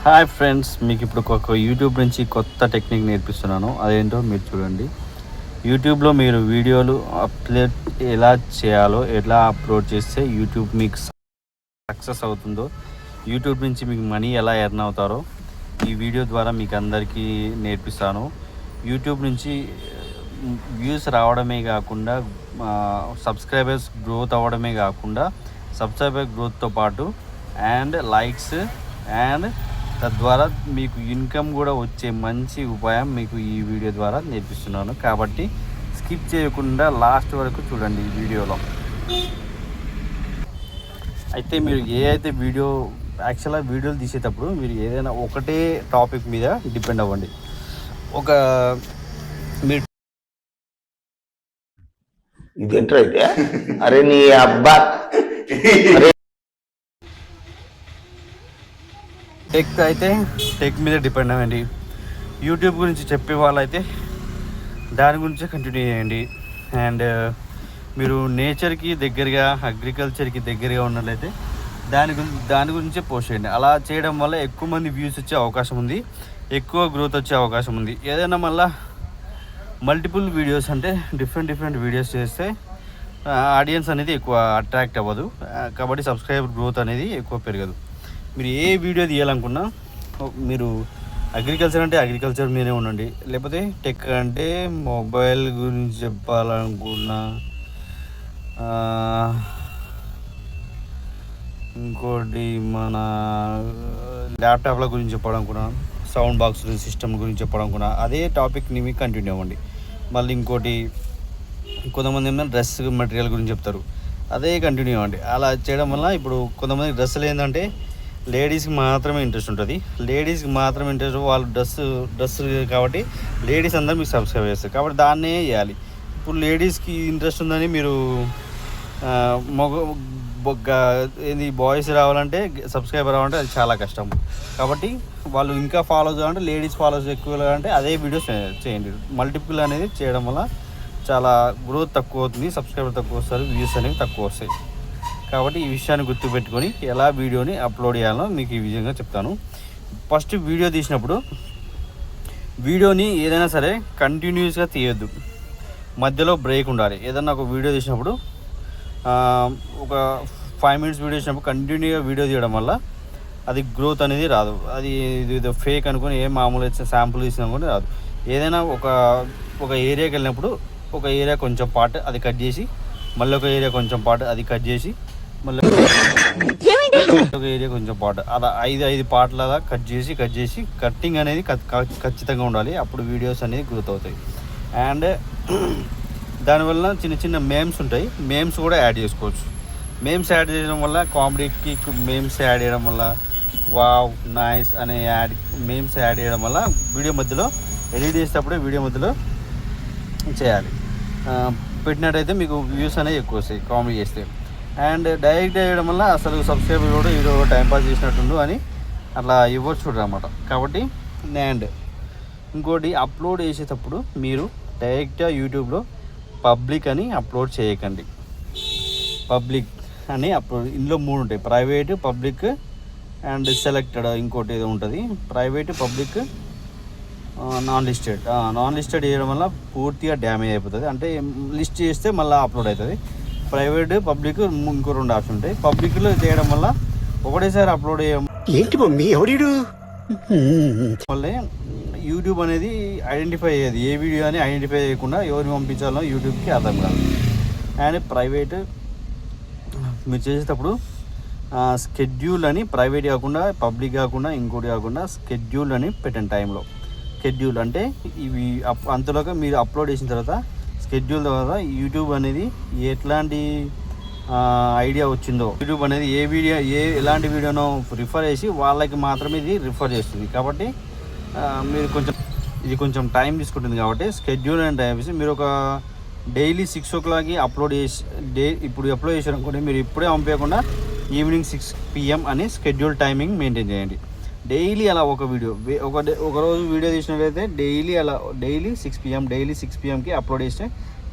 Hi friends, మీకు ఇప్పుడు ఒక యూట్యూబ్ నుంచి కొత్త టెక్నిక్ నేర్పిస్తున్నాను. అదేంటో మీరు చూడండి. యూట్యూబ్లో మీరు వీడియోలు అప్లోడ్ ఎలా చేయాలో, ఎలా అప్లోడ్ చేస్తే యూట్యూబ్ మీకు సక్సెస్ అవుతుందో, యూట్యూబ్ నుంచి మీకు మనీ ఎలా ఎర్న్ అవుతారో ఈ వీడియో ద్వారా మీకు అందరికీ నేర్పిస్తాను. యూట్యూబ్ నుంచి వ్యూస్ రావడమే కాకుండా, సబ్స్క్రైబర్స్ గ్రోత్ అవ్వడమే కాకుండా, సబ్స్క్రైబర్ గ్రోత్తో పాటు అండ్ లైక్స్ అండ్ తద్వారా మీకు ఇన్కమ్ కూడా వచ్చే మంచి ఉపాయం మీకు ఈ వీడియో ద్వారా నేర్పిస్తున్నాను. కాబట్టి స్కిప్ చేయకుండా లాస్ట్ వరకు చూడండి ఈ వీడియోలో. అయితే మీరు యాక్చువల్గా వీడియోలు తీసేటప్పుడు మీరు ఏదైనా ఒకటే టాపిక్ మీద డిపెండ్ అవ్వండి. మీరు ఇదేంటైతే అరే నీ అబ్బా టెక్ మీద డిపెండ్ అవ్వండి. యూట్యూబ్ గురించి చెప్పే వాళ్ళైతే దాని గురించే కంటిన్యూ చేయండి. అండ్ మీరు నేచర్కి దగ్గరగా, అగ్రికల్చర్కి దగ్గరగా ఉన్నట్లయితే దాని గురించే పోస్ట్ చేయండి. అలా చేయడం వల్ల ఎక్కువ మంది వ్యూస్ వచ్చే అవకాశం ఉంది, ఎక్కువ గ్రోత్ వచ్చే అవకాశం ఉంది. ఏదైనా మళ్ళీ మల్టిపుల్ వీడియోస్ అంటే డిఫరెంట్ వీడియోస్ చేస్తే ఆడియన్స్ అనేది ఎక్కువ అట్రాక్ట్ అవ్వదు. కాబట్టి సబ్స్క్రైబర్ గ్రోత్ అనేది ఎక్కువ పెరగదు. మీరు ఏ వీడియో తీయాలనుకున్నా, మీరు అగ్రికల్చర్ అంటే అగ్రికల్చర్ మీదే ఉండండి, లేకపోతే టెక్ అంటే మొబైల్ గురించి చెప్పాలనుకున్నా, ఇంకోటి మన ల్యాప్టాప్ల గురించి చెప్పాలనుకున్నా, సౌండ్ బాక్స్ సిస్టమ్ గురించి చెప్పాలనుకున్నా, అదే టాపిక్ని మీకు కంటిన్యూ అవ్వండి. మళ్ళీ ఇంకోటి కొంతమంది ఏమైనా డ్రెస్ మెటీరియల్ గురించి చెప్తారు, అదే కంటిన్యూ అవ్వండి. అలా చేయడం వల్ల ఇప్పుడు కొంతమంది డ్రెస్సులు ఏంటంటే లేడీస్కి మాత్రమే ఇంట్రెస్ట్ ఉంటుంది. వాళ్ళు డ్రెస్ కాబట్టి లేడీస్ అందరూ మీకు సబ్స్క్రైబ్ చేస్తారు. కాబట్టి దాన్నే చేయాలి. ఇప్పుడు లేడీస్కి ఇంట్రెస్ట్ ఉందని మీరు బాయ్స్ రావాలంటే, సబ్స్క్రైబర్ రావాలంటే అది చాలా కష్టం. కాబట్టి వాళ్ళు ఇంకా ఫాలో చేయాలంటే, లేడీస్ ఫాలోస్ ఎక్కువ అంటే అదే వీడియోస్ చేయండి. మల్టిపుల్ అనేది చేయడం వల్ల చాలా గ్రోత్ తక్కువ అవుతుంది, సబ్స్క్రైబర్ తక్కువ వస్తారు, వ్యూస్ అనేవి తక్కువ వస్తాయి. కాబట్టి ఈ విషయాన్ని గుర్తుపెట్టుకొని ఎలా వీడియోని అప్లోడ్ చేయాలో మీకు ఈ విధంగా చెప్తాను. ఫస్ట్ వీడియో తీసినప్పుడు వీడియోని ఏదైనా సరే కంటిన్యూస్గా తీయొద్దు, మధ్యలో బ్రేక్ ఉండాలి. ఏదైనా ఒక వీడియో తీసినప్పుడు ఒక 5 minutes వీడియో తీసినప్పుడు కంటిన్యూగా వీడియో తీయడం వల్ల అది గ్రోత్ అనేది రాదు. అది ఇది ఫేక్ అనుకుని మామూలు శాంపుల్ తీసినా కూడా రాదు. ఏదైనా ఒక ఏరియాకి వెళ్ళినప్పుడు ఒక ఏరియా కొంచెం పార్ట్ అది కట్ చేసి, మళ్ళీ ఒక ఏరియా కొంచెం పార్ట్ అది కట్ చేసి, మళ్ళీ ఒక ఏరియా కొంచెం పార్ట్ అలా 5 పార్ట్లలా కట్ చేసి కట్టింగ్ అనేది ఖచ్చితంగా ఉండాలి. అప్పుడు వీడియోస్ అనేది గ్రోత్ అవుతాయి. అండ్ దానివల్ల చిన్న మేమ్స్ ఉంటాయి, మేమ్స్ కూడా యాడ్ చేసుకోవచ్చు. మేమ్స్ యాడ్ చేయడం వల్ల, కామెడీకి మేమ్స్ యాడ్ చేయడం వల్ల, వావ్ నైస్ అనే మేమ్స్ యాడ్ చేయడం వల్ల వీడియో మధ్యలో ఎడిట్ చేసేటప్పుడే వీడియో మధ్యలో చేయాలి. పెట్టినట్టయితే మీకు వ్యూస్ అనేవి ఎక్కువ వస్తాయి కామెడీ చేస్తే. అండ్ డైరెక్ట్ చేయడం వల్ల అసలు సబ్స్క్రైబర్ కూడా ఏదో టైంపాస్ చేసినట్టుండు అని అట్లా ఇవ్వచ్చు అన్నమాట. కాబట్టి అండ్ ఇంకోటి, అప్లోడ్ చేసేటప్పుడు మీరు డైరెక్ట్గా యూట్యూబ్లో పబ్లిక్ అని అప్లోడ్ చేయకండి. పబ్లిక్ అని అప్లోడ్ ఇందులో 3 ఉంటాయి: ప్రైవేటు, పబ్లిక్ అండ్ సెలెక్టెడ్. ఇంకోటి ఏదో ఉంటుంది, ప్రైవేటు, పబ్లిక్, నాన్ లిస్టెడ్ చేయడం వల్ల పూర్తిగా డ్యామేజ్ అయిపోతుంది. అంటే లిస్ట్ చేస్తే మళ్ళీ అప్లోడ్ అవుతుంది. ప్రైవేట్, పబ్లిక్ ఇంకో 2 ఆప్షన్ ఉంటాయి. పబ్లిక్లో చేయడం వల్ల ఒకటేసారి అప్లోడ్ చేయడం వల్లే యూట్యూబ్ అనేది ఐడెంటిఫై అయ్యేది. ఏ వీడియో అని ఐడెంటిఫై చేయకుండా ఎవరిని పంపించాలో యూట్యూబ్కి అర్థం కాదు. అండ్ ప్రైవేట్ మీరు చేసేటప్పుడు స్కెడ్యూల్ అని, ప్రైవేట్ కాకుండా, పబ్లిక్ కాకుండా, ఇంకోటి కాకుండా స్కెడ్యూల్ అని పెట్టండి. టైంలో స్కెడ్యూల్ అంటే ఇవి అంతలోగా మీరు అప్లోడ్ చేసిన తర్వాత స్కెడ్యూల్ తర్వాత యూట్యూబ్ అనేది ఎట్లాంటి ఐడియా వచ్చిందో, యూట్యూబ్ అనేది ఎలాంటి వీడియోనో రిఫర్ చేసి వాళ్ళకి మాత్రమే ఇది రిఫర్ చేస్తుంది. కాబట్టి మీరు కొంచెం టైం తీసుకుంటుంది. కాబట్టి స్కెడ్యూల్ అండ్ టైం వేసి మీరు ఒక డైలీ 6 o'clockకి అప్లోడ్ చేసి, ఇప్పుడు అప్లోడ్ చేశారు అనుకోండి, మీరు ఇప్పుడే పంపించకుండా ఈవినింగ్ 6 PM అని స్కెడ్యూల్ టైమింగ్ మెయింటైన్ చేయండి. డైలీ అలా ఒక వీడియో ఒకరోజు వీడియో తీసినట్లయితే డైలీ 6 PMకి అప్లోడ్ చేస్తే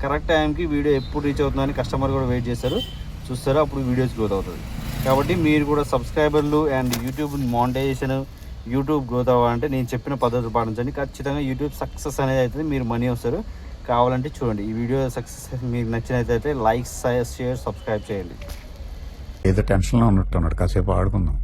కరెక్ట్ టైంకి వీడియో ఎప్పుడు రీచ్ అవుతుందని కస్టమర్ కూడా వెయిట్ చూస్తారు. అప్పుడు వీడియోస్ గ్రోత్ అవుతుంది. కాబట్టి మీరు కూడా సబ్స్క్రైబర్లు and YouTube monetisation YouTube growth అవ్వాలంటే నేను చెప్పిన పద్ధతులు పాటించండి. ఖచ్చితంగా యూట్యూబ్ సక్సెస్ అనేది అవుతుంది, మీరు మనీ వస్తారు. కావాలంటే చూడండి ఈ వీడియో సక్సెస్ మీకు నచ్చినట్లయితే లైక్, షేర్, సబ్స్క్రైబ్ చేయండి. ఏదో టెన్షన్లో ఉన్నట్టు ఉన్నాడు, కాసేపు ఆడుకుందాం.